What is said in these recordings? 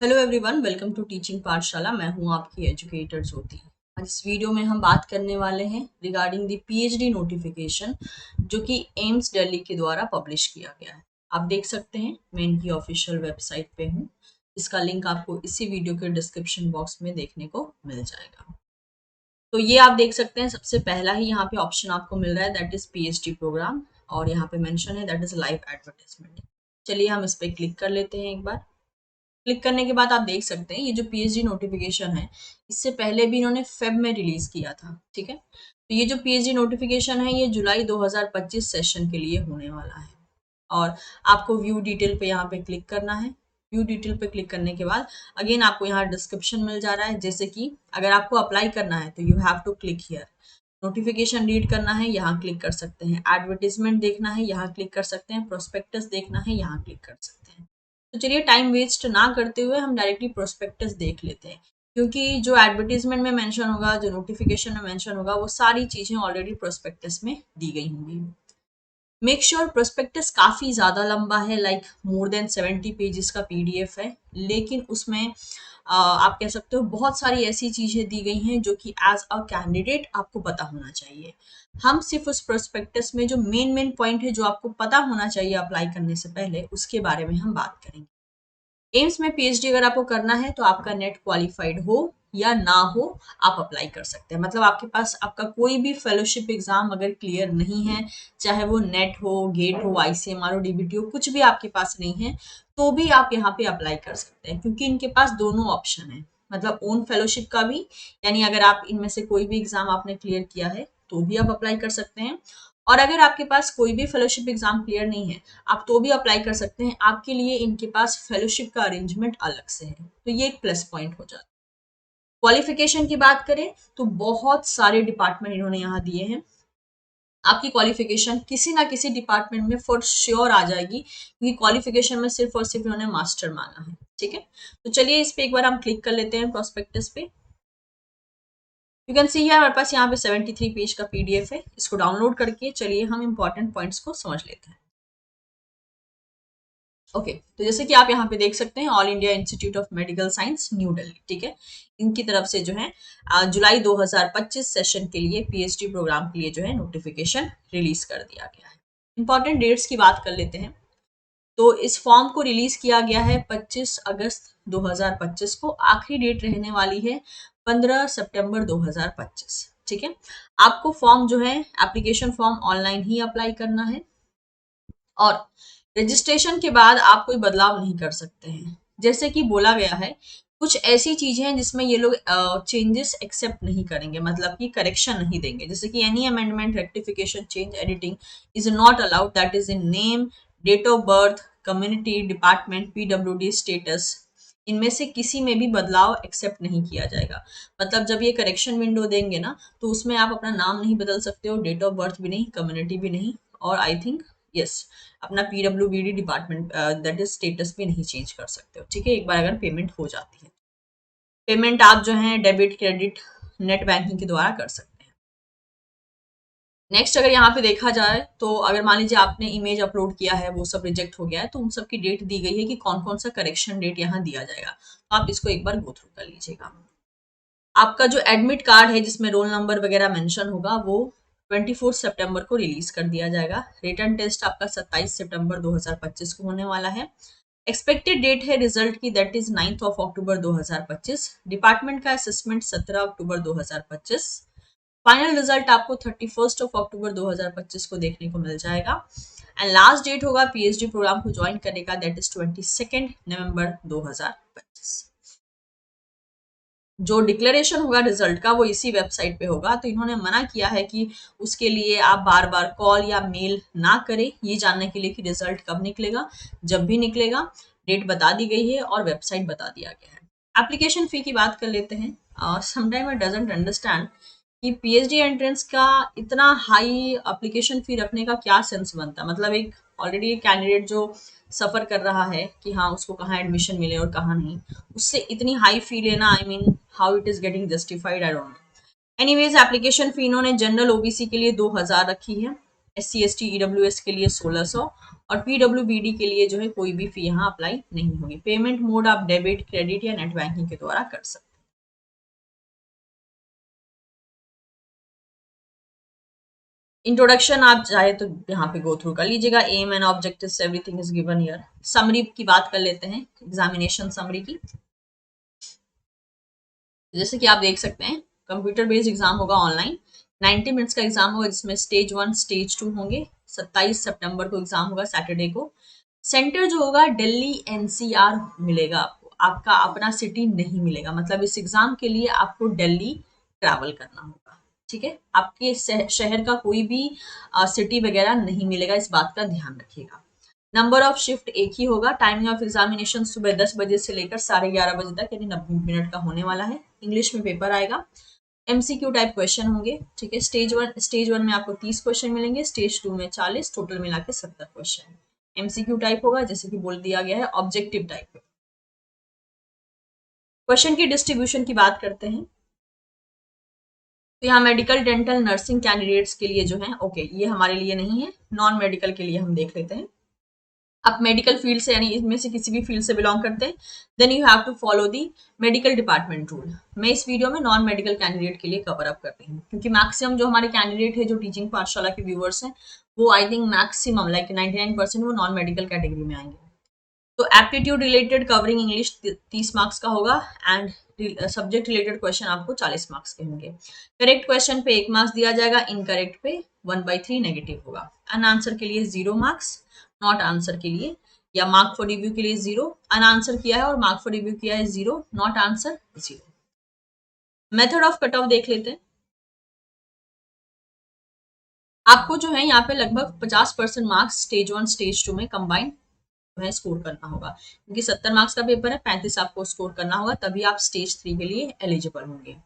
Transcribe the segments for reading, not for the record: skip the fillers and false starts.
Hello everyone, welcome to teaching Pathshala. मैं हूं आपकी एजुकेटर ज्योति। आज इस वीडियो में हम बात करने वाले हैं रिगार्डिंग द पीएचडी नोटिफिकेशन जो कि एम्स दिल्ली के द्वारा पब्लिश किया गया है। आप देख सकते हैं, मैं इनकी ऑफिशियल वेबसाइट पे हूं। इसका लिंक आपको इसी वीडियो के डिस्क्रिप्शन बॉक्स में देखने को मिल जाएगा। तो ये आप देख सकते हैं, सबसे पहला ही यहाँ पे ऑप्शन आपको मिल रहा है, दैट इज पीएचडी प्रोग्राम, और यहाँ पे मेंशन है दैट इज लाइव एडवर्टाइजमेंट। चलिए हम इस पे क्लिक कर लेते हैं। एक बार क्लिक करने के बाद आप देख सकते हैं ये जो पीएचडी नोटिफिकेशन है, इससे पहले भी इन्होंने फेब में रिलीज किया था। ठीक है, तो ये जो पीएचडी नोटिफिकेशन है ये जुलाई 2025 सेशन के लिए होने वाला है। और आपको व्यू डिटेल पे यहाँ पे क्लिक करना है। व्यू डिटेल पे क्लिक करने के बाद अगेन आपको यहाँ डिस्क्रिप्शन मिल जा रहा है, जैसे कि अगर आपको अप्लाई करना है तो you have to click here. Notification read करना है, यहाँ क्लिक कर सकते हैं। एडवर्टीजमेंट देखना है, यहाँ क्लिक कर सकते हैं। प्रोस्पेक्टस देखना है, यहाँ क्लिक कर सकते हैं। तो चलिए टाइम वेस्ट ना करते हुए हम डायरेक्टली प्रोस्पेक्टस देख लेते हैं, क्योंकि जो एडवर्टीजमेंट में मेंशन होगा, जो नोटिफिकेशन में मेंशन होगा, वो सारी चीजें ऑलरेडी प्रोस्पेक्टस में दी गई होंगी। मेक श्योर प्रोस्पेक्टस काफ़ी ज़्यादा लंबा है, लाइक मोर देन 70 पेजेस का पीडीएफ है, लेकिन उसमें आप कह सकते हो बहुत सारी ऐसी चीज़ें दी गई हैं जो कि एज अ कैंडिडेट आपको पता होना चाहिए। हम सिर्फ उस प्रोस्पेक्टस में जो मेन मेन पॉइंट है जो आपको पता होना चाहिए अप्लाई करने से पहले, उसके बारे में हम बात करेंगे। एम्स में पीएचडी अगर आपको करना है तो आपका नेट क्वालिफाइड हो या ना हो, आप अप्लाई कर सकते हैं। मतलब आपके पास आपका कोई भी फेलोशिप एग्जाम अगर क्लियर नहीं है, चाहे वो नेट हो, गेट हो, आईसीएमआर हो, डीबीटी हो, कुछ भी आपके पास नहीं है, तो भी आप यहाँ पे अप्लाई कर सकते हैं, क्योंकि इनके पास दोनों ऑप्शन है। मतलब ओन फेलोशिप का भी, यानी अगर आप इनमें से कोई भी एग्जाम आपने क्लियर किया है तो भी आप अप्लाई कर सकते हैं। और अगर आपके पास कोई भी फेलोशिप एग्जाम क्लियर नहीं है, आप तो भी अप्लाई कर सकते हैं। आपके लिए इनके पास फेलोशिप का अरेंजमेंट अलग से है, तो ये एक प्लस पॉइंट हो जाता है। क्वालिफिकेशन की बात करें तो बहुत सारे डिपार्टमेंट इन्होंने यहाँ दिए हैं। आपकी क्वालिफिकेशन किसी ना किसी डिपार्टमेंट में फॉर श्योर आ जाएगी, क्योंकि क्वालिफिकेशन में सिर्फ और सिर्फ इन्होंने मास्टर मांगा है। ठीक है, तो चलिए इस पे एक बार हम क्लिक कर लेते हैं, प्रोस्पेक्टस पे। यू कैन सी है हमारे पास यहाँ पे 73 पेज का पीडीएफ है। इसको डाउनलोड करके चलिए हम इंपॉर्टेंट पॉइंट्स को समझ लेते हैं। ओके, तो जैसे कि आप यहाँ पे देख सकते हैं, all India institute of medical science new Delhi, ठीक है, इनकी तरफ से जो है जुलाई 2025 सेशन के लिए पीएचडी प्रोग्राम के लिए जो है नोटिफिकेशन रिलीज कर दिया गया है। इंपॉर्टेंट डेट्स की बात कर लेते हैं। तो इस फॉर्म को रिलीज किया गया है 25 अगस्त 2025 को। आखिरी डेट रहने वाली है 15 सितंबर 2025। ठीक है, आपको फॉर्म जो है, एप्लीकेशन फॉर्म ऑनलाइन ही अप्लाई करना है, और रजिस्ट्रेशन के बाद आप कोई बदलाव नहीं कर सकते हैं। जैसे कि बोला गया है, कुछ ऐसी चीजें हैं जिसमें ये लोग चेंजेस एक्सेप्ट नहीं करेंगे, मतलब कि करेक्शन नहीं देंगे। जैसे कि any amendment, rectification, change, editing is not allowed, that is in name, date of birth, community, department, PWD status. इनमें से किसी में भी बदलाव एक्सेप्ट नहीं किया जाएगा। मतलब जब ये करेक्शन विंडो देंगे ना, तो उसमें आप अपना नाम नहीं बदल सकते हो, डेट ऑफ बर्थ भी नहीं, कम्युनिटी भी नहीं, और आई थिंक यस, अपना PWBD department that is status भी नहीं चेंज कर सकते हो। ठीक है, एक बार अगर पेमेंट हो जाती है, पेमेंट आप जो है डेबिट, क्रेडिट, नेट बैंकिंग के द्वारा कर सकते हैं। नेक्स्ट अगर यहाँ पे देखा जाए तो अगर मान लीजिए आपने इमेज अपलोड किया है, वो सब रिजेक्ट हो गया है, तो उन सब की डेट दी गई है कि कौन कौन सा करेक्शन डेट यहाँ दिया जाएगा। तो आप इसको एक बार गो थ्रू कर लीजिएगा। आपका जो एडमिट कार्ड है जिसमें रोल नंबर वगैरह मेंशन होगा, वो 24 सितंबर को रिलीज कर दिया जाएगा। रिटर्न टेस्ट आपका 27 सितंबर 2025 को होने वाला है। एक्सपेक्टेड डेट है रिजल्ट की, that is 9 of October 2025। Department का असेसमेंट 17 अक्टूबर 2025। फाइनल रिजल्ट आपको 31 ऑफ अक्टूबर 2025 को देखने को मिल जाएगा। एंड लास्ट डेट होगा पीएचडी प्रोग्राम को ज्वाइन करने का, दैट इज 22 नवंबर 2025। जो डिक्लेरेशन होगा रिजल्ट का, वो इसी वेबसाइट पे होगा। तो इन्होंने मना किया है कि उसके लिए आप बार बार कॉल या मेल ना करें, ये जानने के लिए कि रिजल्ट कब निकलेगा। जब भी निकलेगा, डेट बता दी गई है और वेबसाइट बता दिया गया है। एप्लीकेशन फी की बात कर लेते हैं। समटाइम आई डजंट अंडरस्टैंड कि पीएचडी एंट्रेंस का इतना हाई एप्लीकेशन फी रखने का क्या सेंस बनता है। मतलब एक ऑलरेडी एक कैंडिडेट जो सफर कर रहा है कि हाँ उसको कहाँ एडमिशन मिले और कहाँ नहीं, उससे इतनी हाई फी लेना, I mean how it is getting justified, I don't know. Anyways, application fee इन्होंने जनरल ओबीसी के लिए 2000 रखी है, SC ST EWS के लिए 1600 और PWBD के लिए जो है कोई भी फी यहाँ अप्लाई नहीं होगी। पेमेंट मोड आप डेबिट, क्रेडिट या नेट बैंकिंग के द्वारा कर सकते हैं। इंट्रोडक्शन आप चाहे तो यहाँ पे गो थ्रू कर लीजिएगा। Aim and objectives everything is given here. Summary की बात कर लेते हैं, एग्जामिनेशन समरी की। जैसे कि आप देख सकते हैं कंप्यूटर बेस्ड एग्जाम होगा ऑनलाइन, 90 मिनट्स का एग्जाम होगा जिसमें स्टेज 1 स्टेज 2 होंगे। 27 सितंबर को एग्जाम होगा सैटरडे को। सेंटर जो होगा दिल्ली NCR मिलेगा आपको, आपका अपना सिटी नहीं मिलेगा। मतलब इस एग्जाम के लिए आपको दिल्ली ट्रैवल करना होगा। ठीक है, आपके शहर का कोई भी सिटी वगैरह नहीं मिलेगा, इस बात का ध्यान रखिएगा। नंबर ऑफ शिफ्ट एक ही होगा। टाइमिंग ऑफ एग्जामिनेशन सुबह 10 बजे से लेकर 11:30 बजे तक, यानी 90 मिनट का होने वाला है। इंग्लिश में पेपर आएगा। MCQ टाइप क्वेश्चन होंगे। ठीक है, स्टेज वन में आपको 30 क्वेश्चन मिलेंगे, स्टेज 2 में 40, टोटल मिला के 70 क्वेश्चन। MCQ टाइप होगा, जैसे कि बोल दिया गया है ऑब्जेक्टिव टाइप। क्वेश्चन की डिस्ट्रीब्यूशन की बात करते हैं तो यहाँ मेडिकल, डेंटल, नर्सिंग कैंडिडेट्स के लिए जो है ओके, ये हमारे लिए नहीं है। नॉन मेडिकल के लिए हम देख लेते हैं। आप मेडिकल फील्ड से यानी इनमें से किसी भी फील्ड से बिलोंग करते हैं, then you have to follow the medical department rule. मैं इस वीडियो में नॉन मेडिकल कैंडिडेट के लिए कवर अप कर रही हूँ, क्योंकि मैक्सिमम जो हमारे कैंडिडेट है, जो टीचिंग पाठशाला के व्यूअर्स हैं, वो आई थिंक मैक्सिमम लाइक 99% वो नॉन मेडिकल कैटेगरी में आएंगे। तो aptitude related covering English 30 marks का होगा एंड सब्जेक्ट रिलेटेड क्वेश्चन आपको 40 मार्क्स के होंगे। करेक्ट क्वेश्चन पे 1 मार्क्स दिया जाएगा, इनकरेक्ट पे 1/3 नेगेटिव होगा। अन आंसर के लिए 0 मार्क्स, नॉट आंसर के लिए या मार्क फॉर रिव्यू के लिए 0। अन आंसर किया है और मार्क फॉर रिव्यू किया है 0, not answer 0। Method of cut off देख लेते हैं। आपको जो है यहाँ पे लगभग 50% मार्क्स स्टेज 1 स्टेज 2 में कंबाइंड में स्कोर करना होगा, क्योंकि 70 मार्क्स का पेपर है, 35 आपको स्कोर करना होगा, तभी आप स्टेज 3 के लिए एलिजिबल होंगे।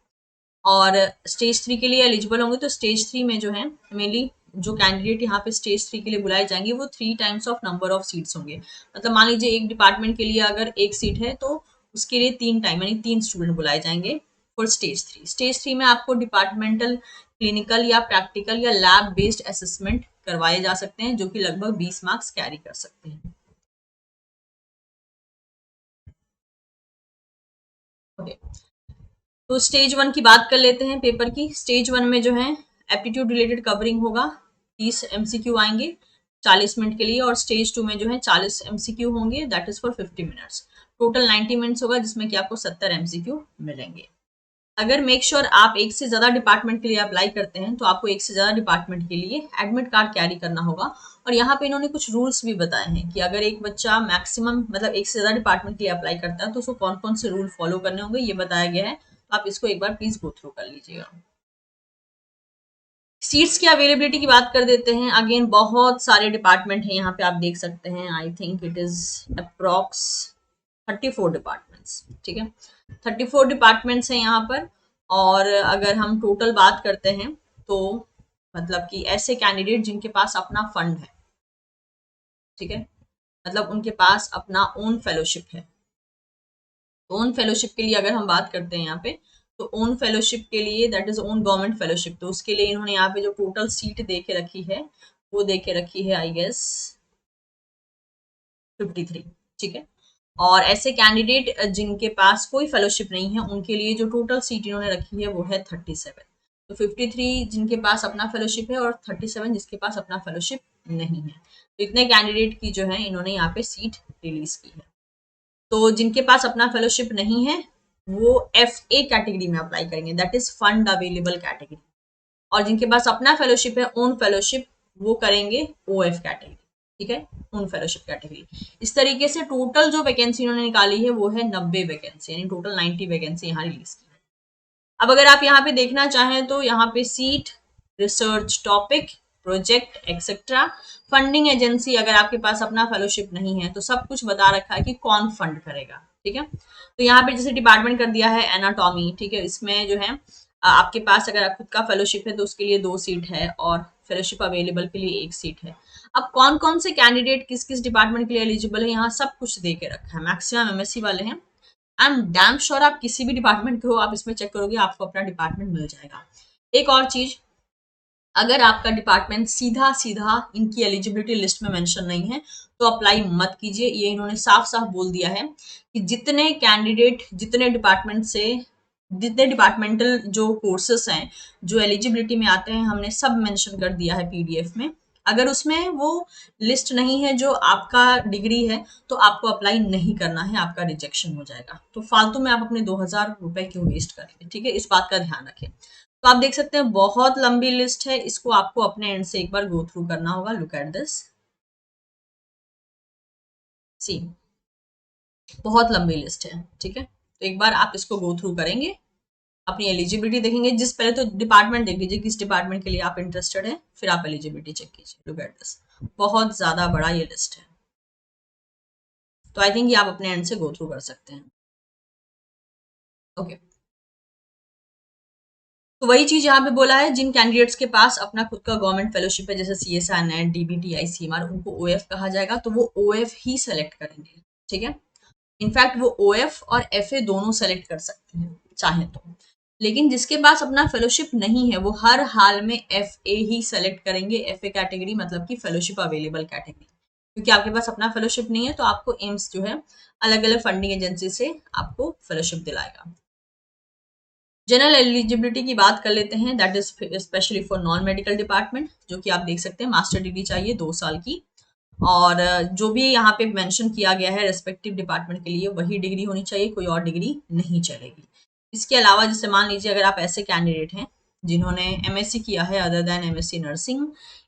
और स्टेज 3 के लिए एलिजिबल होंगे तो स्टेज 3 में जो है मेनली जो कैंडिडेट यहाँ पे स्टेज 3 के लिए बुलाए जाएंगे वो 3 times of number of seats होंगे। मतलब मान लीजिए एक डिपार्टमेंट के लिए अगर 1 सीट है तो उसके लिए 3 टाइम यानी 3 स्टूडेंट बुलाए जाएंगे फॉर स्टेज 3। स्टेज 3 में आपको डिपार्टमेंटल, क्लिनिकल या प्रैक्टिकल या लैब बेस्ड असेसमेंट करवाए जा सकते हैं, जो कि लगभग 20 मार्क्स कैरी कर सकते हैं। ओके, तो स्टेज 1 की बात कर लेते हैं पेपर की। स्टेज 1 में जो है एप्टीट्यूड रिलेटेड कवरिंग होगा, 30 MCQ आएंगे 40 मिनट के लिए, और स्टेज 2 में जो है 40 MCQ होंगे, that is for 50 minutes. Total 90 minutes होगा, जिसमें कि आपको 70 MCQ मिलेंगे। अगर मेक श्योर आप एक से ज्यादा डिपार्टमेंट के लिए अप्लाई करते हैं तो आपको एक से ज्यादा डिपार्टमेंट के लिए एडमिट कार्ड कैरी करना होगा। और यहाँ पे इन्होंने कुछ रूल्स भी बताए हैं कि अगर एक बच्चा मैक्सिमम मतलब एक से ज्यादा डिपार्टमेंट के लिए अप्लाई करता है तो उसको कौन कौन से रूल फॉलो करने होंगे, ये बताया गया है। तो आप इसको एक बार प्लीज गो थ्रू कर लीजिएगा। सीट्स की अवेलेबिलिटी की बात कर देते हैं। अगेन बहुत सारे डिपार्टमेंट हैं, यहाँ पे आप देख सकते हैं। I think it is approx 34 departments. ठीक है, 34 डिपार्टमेंट्स हैं यहाँ पर। और अगर हम टोटल बात करते हैं तो मतलब कि ऐसे कैंडिडेट जिनके पास अपना फंड है, ठीक है, मतलब उनके पास अपना ओन फेलोशिप है। ओन फेलोशिप के लिए अगर हम बात करते हैं यहाँ पे, तो ओन फेलोशिप के लिए that is own government fellowship, तो उसके लिए इन्होंने यहाँ पे जो टोटल सीट दे के रखी है वो दे के रखी है आई गेस 53। ठीक है, और ऐसे कैंडिडेट जिनके पास कोई फेलोशिप नहीं है उनके लिए जो टोटल सीट इन्होंने रखी है वो है 37। तो 53 जिनके पास अपना फेलोशिप है और 37 जिसके पास अपना फेलोशिप नहीं है। तो इतने कैंडिडेट की जो है इन्होंने यहाँ पे सीट रिलीज की है। तो जिनके पास अपना फेलोशिप नहीं है वो FA कैटेगरी में अप्लाई करेंगे, that is fund available category. और जिनके पास अपना फेलोशिप है, ओन फेलोशिप, वो करेंगे OF कैटेगरी। ठीक है, ओन फेलोशिप कैटेगरी। इस तरीके से टोटल जो वैकेंसी इन्होंने निकाली है वो है 90 वैकेंसी, यानी टोटल 90 वैकेंसी यहाँ रिलीज की है। अब अगर आप यहाँ पे देखना चाहें तो यहाँ पे seat, research topic, project etcetera, funding agency, अगर आपके पास अपना फेलोशिप नहीं है तो सब कुछ बता रखा है कि कौन फंड करेगा। ठीक है, तो यहाँ पे जैसे डिपार्टमेंट कर दिया है एनाटॉमी। ठीक है, इसमें जो है आपके पास अगर आप खुद का फेलोशिप है तो उसके लिए 2 सीट है और फेलोशिप अवेलेबल के लिए 1 सीट है। अब कौन कौन से कैंडिडेट किस किस डिपार्टमेंट के लिए एलिजिबल है यहाँ सब कुछ दे के रखा है। मैक्सिमम MSc वाले हैं। आई एम डैम श्योर आप किसी भी डिपार्टमेंट के हो, आप इसमें चेक करोगे आपको अपना डिपार्टमेंट मिल जाएगा। एक और चीज, अगर आपका डिपार्टमेंट सीधा सीधा इनकी एलिजिबिलिटी लिस्ट में मेंशन नहीं है तो अप्लाई मत कीजिए। ये इन्होंने साफ साफ बोल दिया है कि जितने कैंडिडेट जितने डिपार्टमेंटल जो कोर्सेस हैं जो एलिजिबिलिटी में आते हैं हमने सब मेंशन कर दिया है पीडीएफ में। अगर उसमें वो लिस्ट नहीं है जो आपका डिग्री है तो आपको अप्लाई नहीं करना है, आपका रिजेक्शन हो जाएगा। तो फालतू में आप अपने 2,000 रुपए क्यों वेस्ट करेंगे, ठीक है, इस बात का ध्यान रखें। तो आप देख सकते हैं बहुत लंबी लिस्ट है, इसको आपको अपने एंड से एक बार गो थ्रू करना होगा। लुक एट दिस, सी, बहुत लंबी लिस्ट है, ठीक है। तो एक बार आप इसको गो थ्रू करेंगे, अपनी एलिजिबिलिटी देखेंगे। पहले तो डिपार्टमेंट देख लीजिए किस डिपार्टमेंट के लिए आप इंटरेस्टेड है, फिर आप एलिजिबिलिटी चेक कीजिए। लुक एट दिस, बहुत ज्यादा बड़ा ये लिस्ट है। तो आई थिंक ये आप अपने एंड से गो थ्रू कर सकते हैं। ओके, तो वही चीज यहाँ पे बोला है, जिन कैंडिडेट्स के पास अपना खुद का गवर्नमेंट फेलोशिप है जैसे सीएसआर, नेट, डीबीटी, आईसीएमआर, उनको ओएफ कहा जाएगा, तो वो ओएफ ही सेलेक्ट करेंगे, ठीक है। इनफैक्ट वो ओएफ और एफए दोनों सेलेक्ट कर सकते हैं चाहे तो। लेकिन जिसके पास अपना फेलोशिप नहीं है वो हर हाल में एफए ही सेलेक्ट करेंगे। एफए कैटेगरी मतलब कि फेलोशिप अवेलेबल कैटेगरी, क्योंकि आपके पास अपना फेलोशिप नहीं है तो आपको एम्स जो है अलग अलग फंडिंग एजेंसी से आपको फेलोशिप दिलाएगा। जनरल एलिजिबिलिटी की बात कर लेते हैं, that is specially for non medical department, जो कि आप देख सकते हैं मास्टर डिग्री चाहिए 2 साल की। और जो भी यहाँ पे मेंशन किया गया है रेस्पेक्टिव डिपार्टमेंट के लिए वही डिग्री होनी चाहिए, कोई और डिग्री नहीं चलेगी। इसके अलावा जैसे मान लीजिए अगर आप ऐसे कैंडिडेट हैं जिन्होंने एमएससी किया है अदर देन एमएससी नर्सिंग,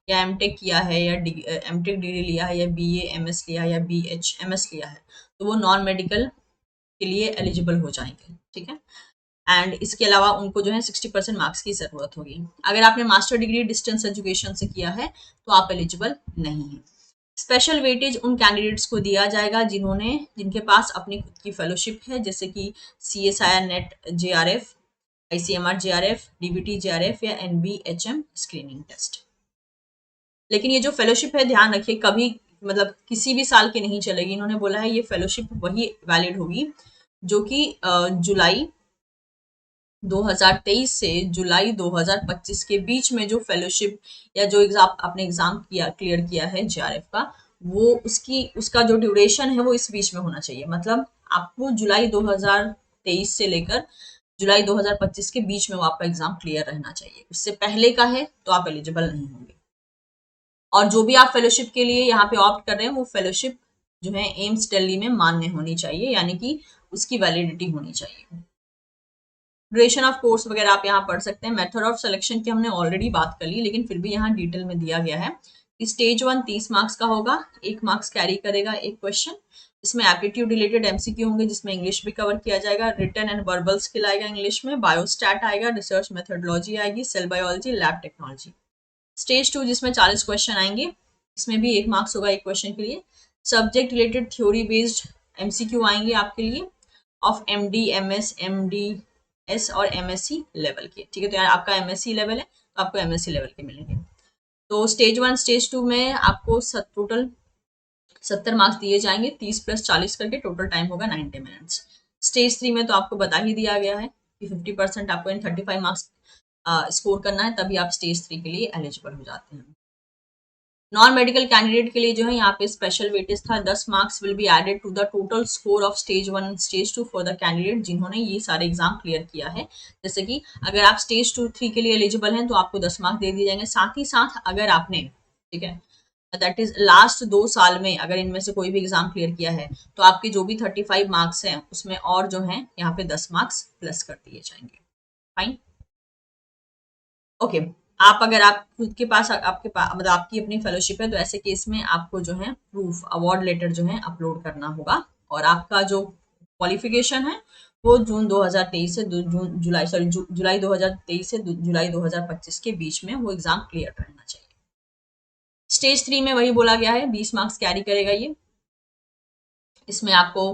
या एमटेक किया है, या एमटेक डिग्री लिया है, या बीए एमएस लिया है, या बीएच एमएस लिया है, तो वो नॉन मेडिकल के लिए एलिजिबल हो जाएंगे, ठीक है। एंड इसके अलावा उनको जो है 60% मार्क्स की जरूरत होगी। अगर आपने मास्टर डिग्री डिस्टेंस एजुकेशन से किया है तो आप एलिजिबल नहीं है। स्पेशल वेटेज उन कैंडिडेट्स को दिया जाएगा जिनके पास अपनी खुद की फेलोशिप है, जैसे कि CSIR, net JRF, ICMR JRF, DBT JRF, या एनबीएचएम स्क्रीनिंग टेस्ट। लेकिन ये जो फेलोशिप है ध्यान रखिए कभी मतलब किसी भी साल की नहीं चलेगी। इन्होंने बोला है ये फेलोशिप वही वैलिड होगी जो कि जुलाई 2023 से जुलाई 2025 के बीच में जो फेलोशिप या जो एग्जाम आपने एग्जाम क्लियर किया है जेआरएफ का, वो उसका जो ड्यूरेशन है वो इस बीच में होना चाहिए। मतलब आपको जुलाई 2023 से लेकर जुलाई 2025 के बीच में वो आपका एग्जाम क्लियर रहना चाहिए। उससे पहले का है तो आप एलिजिबल नहीं होंगे। और जो भी आप फेलोशिप के लिए यहाँ पे ऑप्ट कर रहे हैं वो फेलोशिप जो है एम्स दिल्ली में मान्य होनी चाहिए, यानी कि उसकी वैलिडिटी होनी चाहिए। ड्यूरेशन ऑफ कोर्स वगैरह आप यहाँ पढ़ सकते हैं। मेथड ऑफ सिलेक्शन की हमने ऑलरेडी बात कर ली, लेकिन फिर भी यहाँ डिटेल में दिया गया है कि स्टेज 1 30 मार्क्स का होगा, 1 मार्क्स कैरी करेगा एक क्वेश्चन। इसमें एप्टीट्यूड रिलेटेड एमसीक्यू होंगे जिसमें इंग्लिश भी कवर किया जाएगा, रिटन एंड वर्बल स्किल आएगा इंग्लिश में, बायोस्टैट आएगा, रिसर्च मेथोडोलॉजी आएगी, cell biology, lab technology. Stage 2 जिसमें 40 क्वेश्चन आएंगे, इसमें भी 1 मार्क्स होगा एक क्वेश्चन के लिए। Subject related theory based MCQ आएंगे आपके लिए ऑफ एमडी, एमएस, एमडीएस और एमएससी लेवल के, ठीक है। तो यार आपका एमएससी लेवल है तो आपको एमएससी लेवल के मिलेंगे। तो स्टेज 1 स्टेज 2 में आपको टोटल 70 मार्क्स दिए जाएंगे, 30 + 40 करके टोटल टाइम होगा 90 मिनट्स। स्टेज 3 में तो आपको बता ही दिया गया है कि 50% आपको इन 35 मार्क्स स्कोर करना है, तभी आप स्टेज 3 के लिए एलिजिबल हो जाते हैं। नॉन मेडिकल कैंडिडेट के लिए जो है यहाँ पे स्पेशल वेटेज था, 10 marks will be added to the total score of stage 1 and stage 2 for the candidate जिन्होंने ये सारे एग्जाम क्लियर किया है। जैसे कि अगर आप स्टेज 2 3 के लिए एलिजिबल हैं तो आपको 10 मार्क्स दे दिए जाएंगे। साथ ही साथ अगर आपने, ठीक है, दैट इज लास्ट 2 साल में अगर इनमें से कोई भी एग्जाम क्लियर किया है तो आपके जो भी 35 मार्क्स हैं उसमें और जो है यहाँ पे 10 मार्क्स प्लस कर दिए जाएंगे। Fine, okay. आप अगर आप खुद के पास आपके पास मतलब आपकी अपनी फेलोशिप है तो ऐसे केस में आपको जो है प्रूफ अवार्ड लेटर जो है अपलोड करना होगा। और आपका जो क्वालिफिकेशन है वो जून 2023 से जुलाई जुलाई 2023 से जुलाई 2025 के बीच में वो एग्जाम क्लियर रहना चाहिए। स्टेज 3 में वही बोला गया है, 20 मार्क्स कैरी करेगा ये। इसमें आपको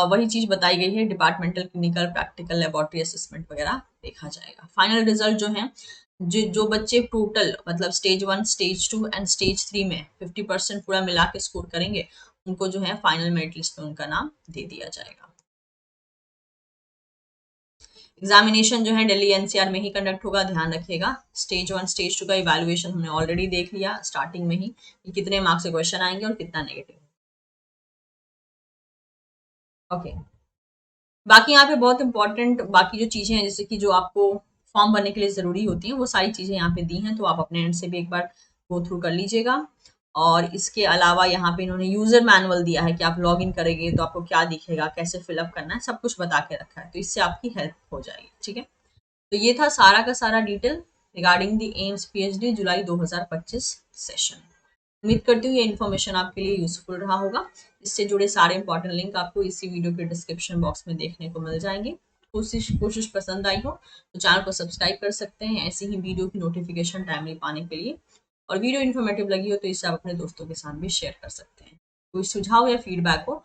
वही चीज बताई गई है, departmental, clinical, practical, laboratory assessment वगैरह देखा जाएगा। फाइनल रिजल्ट जो है जो बच्चे टोटल मतलब स्टेज 1 स्टेज 2 एंड स्टेज 3 में 50% पूरा मिला के स्कोर करेंगे उनको जो है फाइनल मेरिट लिस्ट में उनका नाम दे दिया जाएगा। एग्जामिनेशन जो है दिल्ली एनसीआर में ही कंडक्ट होगा, ध्यान रखिएगा। स्टेज 1 स्टेज 2 का इवैल्यूएशन हमने ऑलरेडी देख लिया स्टार्टिंग में ही कि कितने मार्क्स से क्वेश्चन आएंगे और कितना नेगेटिव। ओके, बाकी यहाँ पे बहुत इंपॉर्टेंट बाकी जो चीजें हैं जैसे कि जो आपको फॉर्म भरने के लिए जरूरी होती हैं वो सारी चीजें यहाँ पे दी हैं, तो आप अपने एंड से भी एक बार गो थ्रू कर लीजिएगा। और इसके अलावा यहाँ पे इन्होंने यूजर मैनुअल दिया है कि आप लॉग इन करेंगे तो आपको क्या दिखेगा, कैसे फिलअप करना है, सब कुछ बता के रखा है, तो इससे आपकी हेल्प हो जाएगी। ठीक है, तो ये था सारा का सारा detail regarding the AIIMS PhD July 2025 session. उम्मीद करती हूँ ये इन्फॉर्मेशन आपके लिए यूजफुल रहा होगा। इससे जुड़े सारे इंपॉर्टेंट लिंक आपको इसी वीडियो के डिस्क्रिप्शन बॉक्स में देखने को मिल जाएंगे। कोशिश पसंद आई हो तो चैनल को सब्सक्राइब कर सकते हैं ऐसी ही वीडियो की नोटिफिकेशन टाइमली पाने के लिए। और वीडियो इन्फॉर्मेटिव लगी हो तो इसे आप अपने दोस्तों के साथ भी शेयर कर सकते हैं। कोई सुझाव या फीडबैक हो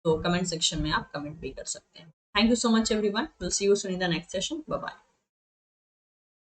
तो कमेंट सेक्शन में आप कमेंट भी कर सकते हैं। Thank you so much everyone, will see you soon in the next session. Bye bye.